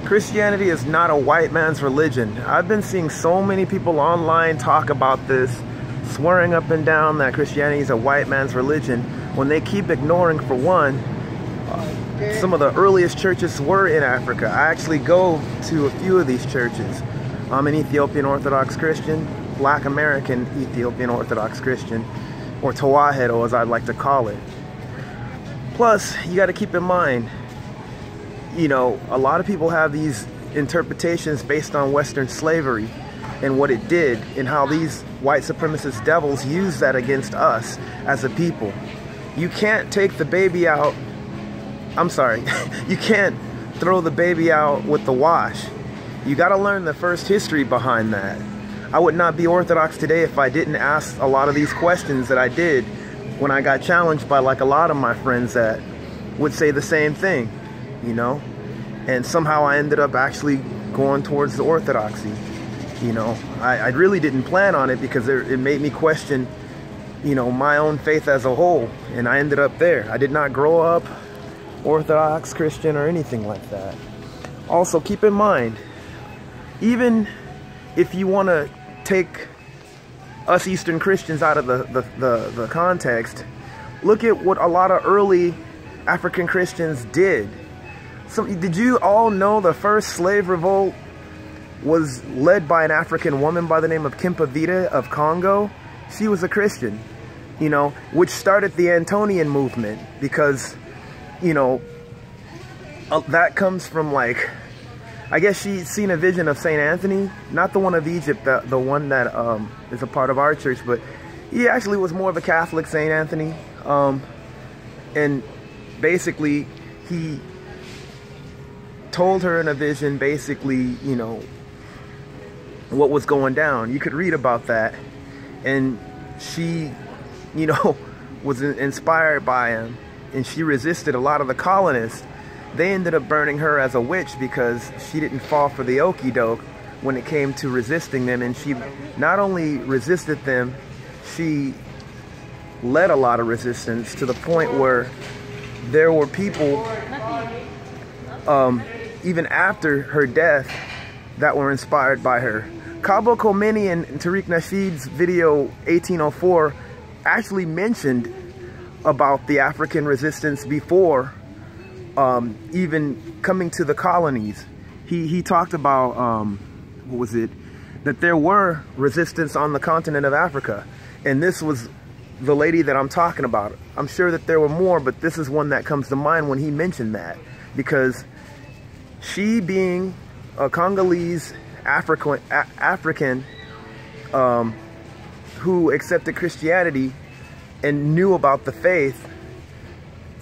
Christianity is not a white man's religion. I've been seeing so many people online talk about this, swearing up and down that Christianity is a white man's religion, when they keep ignoring, for one, some of the earliest churches were in Africa. I actually go to a few of these churches. I'm an Ethiopian Orthodox Christian, Black American Ethiopian Orthodox Christian, or Tawahedo as I'd like to call it. Plus, you got to keep in mind, you know, a lot of people have these interpretations based on Western slavery and what it did, and how these white supremacist devils use that against us as a people. You can't take the baby out, you can't throw the baby out with the wash. You got to learn the first history behind that. I would not be Orthodox today if I didn't ask a lot of these questions that I did when I got challenged by like a lot of my friends that would say the same thing, you know? And somehow I ended up actually going towards the Orthodoxy. You know, I really didn't plan on it because it made me question, you know, my own faith as a whole. And I ended up there. I did not grow up Orthodox Christian or anything like that. Also, keep in mind, even if you want to take us Eastern Christians out of the context, look at what a lot of early African Christians did. Did you all know the first slave revolt was led by an African woman by the name of Kempa Vita of Congo? She was a Christian, you know, which started the Antonian movement, because, you know, that comes from, like, I guess she'd seen a vision of St. Anthony, not the one of Egypt, the one that is a part of our church, but he actually was more of a Catholic, St. Anthony. And basically, he told her in a vision, basically, you know, what was going down. You could read about that. And she, you know, was inspired by him, and she resisted a lot of the colonists. They ended up burning her as a witch because she didn't fall for the okie doke when it came to resisting them. And she not only resisted them, she led a lot of resistance to the point where there were people, even after her death, that were inspired by her. Kabo Khomeini in Tariq Nasheed's video 1804 actually mentioned about the African resistance before even coming to the colonies. He talked about, what was it, that there were resistance on the continent of Africa. And this was the lady that I'm talking about. I'm sure that there were more, but this is one that comes to mind when he mentioned that. Because she, being a Congolese African who accepted Christianity and knew about the faith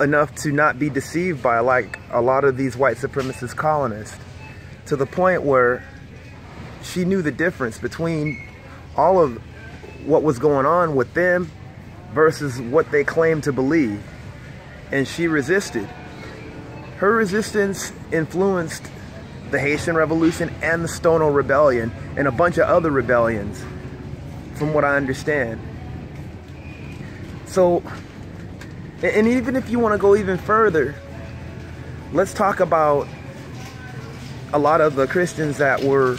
enough to not be deceived by like a lot of these white supremacist colonists, to the point where she knew the difference between all of what was going on with them versus what they claimed to believe. And she resisted. Her resistance influenced the Haitian Revolution and the Stono Rebellion and a bunch of other rebellions, from what I understand. So, and even if you want to go even further, let's talk about a lot of the Christians that were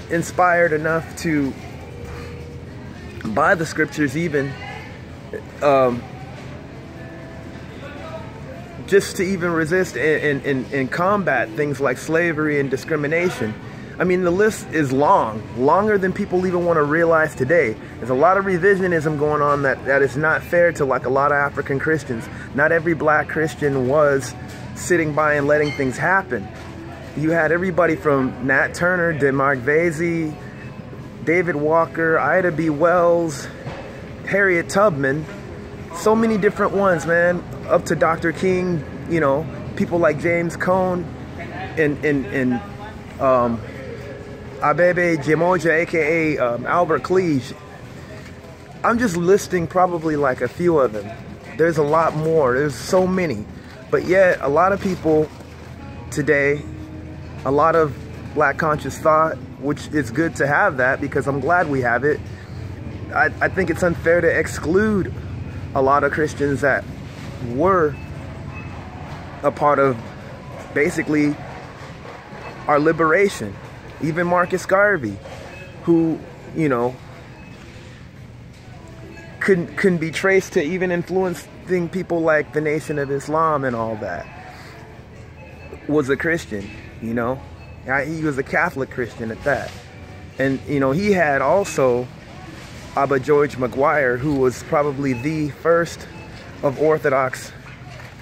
inspired enough to, by the scriptures even, just to even resist and combat things like slavery and discrimination. I mean, the list is long, longer than people even want to realize today. There's a lot of revisionism going on that is not fair to like a lot of African Christians. Not every black Christian was sitting by and letting things happen. You had everybody from Nat Turner, DeMarc Vesey, David Walker, Ida B. Wells, Harriet Tubman, so many different ones, man, up to Dr. King, you know, people like James Cone and Abebe Jemoja, aka Albert Cleage. I'm just listing probably like a few of them. There's a lot more, there's so many. But yet, a lot of people today, a lot of black conscious thought, which is good to have that because I'm glad we have it. I think it's unfair to exclude a lot of Christians that were a part of basically our liberation. Even Marcus Garvey, who, you know, couldn't be traced to even influencing people like the Nation of Islam and all that, was a Christian, you know. He was a Catholic Christian at that. And, you know, he had also Abba George McGuire, who was probably the first of Orthodox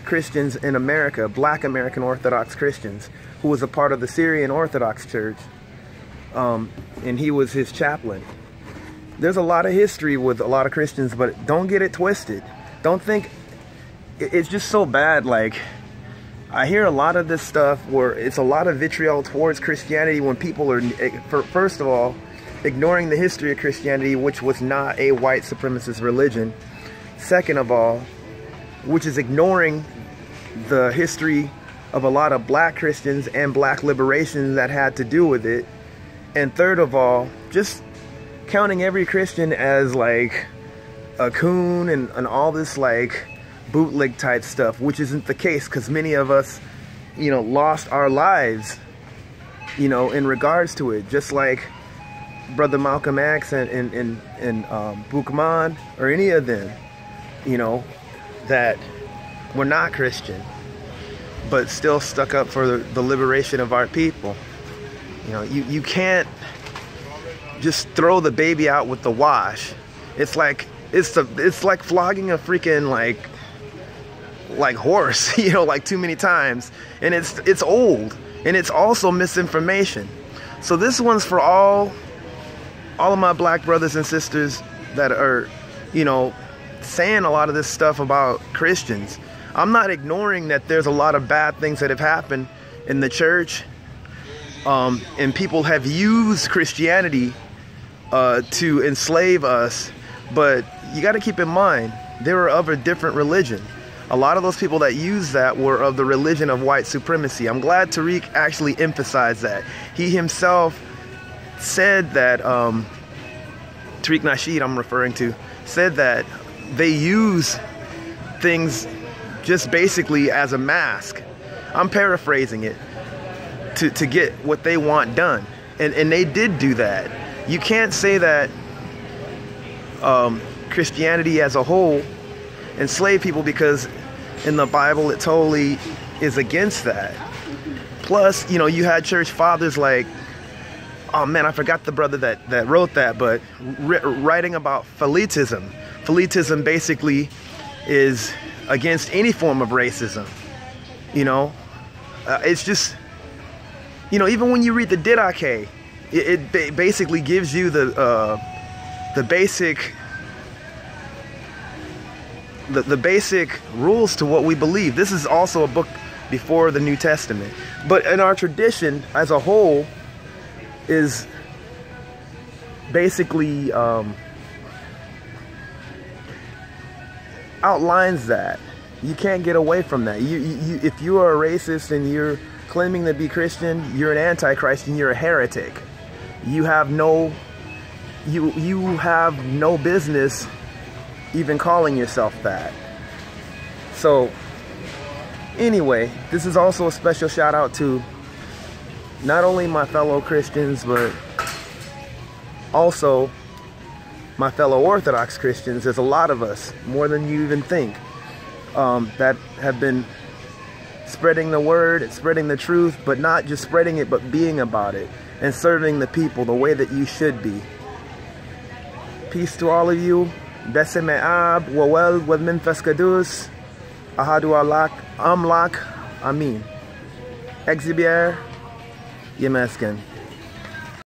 Christians in America, Black American Orthodox Christians, who was a part of the Syrian Orthodox Church. And he was his chaplain. There's a lot of history with a lot of Christians, but don't get it twisted. Don't think it's just so bad. Like, I hear a lot of this stuff where it's a lot of vitriol towards Christianity when people are, first of all, ignoring the history of Christianity, which was not a white supremacist religion. Second of all, which is ignoring the history of a lot of black Christians and black liberation that had to do with it. And third of all, just counting every Christian as like a coon and all this like bootleg type stuff, which isn't the case, because many of us, you know, lost our lives, you know, in regards to it. Just like Brother Malcolm X and Buchman, or any of them, you know, that were not Christian, but still stuck up for the liberation of our people. You know, you can't just throw the baby out with the wash. It's like flogging a freaking like horse, you know, like too many times. And it's old, and it's also misinformation. So this one's for all of my black brothers and sisters that are, you know, saying a lot of this stuff about Christians. I'm not ignoring that there's a lot of bad things that have happened in the church, and people have used Christianity to enslave us, but you got to keep in mind they were of a different religion. A lot of those people that used that were of the religion of white supremacy. I'm glad Tariq actually emphasized that. He himself said that, Tariq Nasheed I'm referring to, said that they use things just basically as a mask. I'm paraphrasing it, to get what they want done. And they did do that. You can't say that Christianity as a whole enslaved people, because in the Bible it totally is against that. Plus, you know, you had church fathers like, oh man, I forgot the brother that wrote that, but writing about Philitism. Philitism basically is against any form of racism. You know, it's just, you know, even when you read the Didache, it basically gives you the basic rules to what we believe. This is also a book before the New Testament, but in our tradition as a whole is basically outlines that. You can't get away from that. If you are a racist and you're claiming to be Christian, you're an antichrist and you're a heretic. You have no business even calling yourself that. So anyway, this is also a special shout out to not only my fellow Christians, but also my fellow Orthodox Christians. There's a lot of us, more than you even think, that have been spreading the word and spreading the truth, but not just spreading it, but being about it and serving the people the way that you should be. Peace to all of you. Besem Ab, Wawel, Wadmin Feskadus, Ahadu Alak, Amlak, Amin. Exhibier, Yemesken.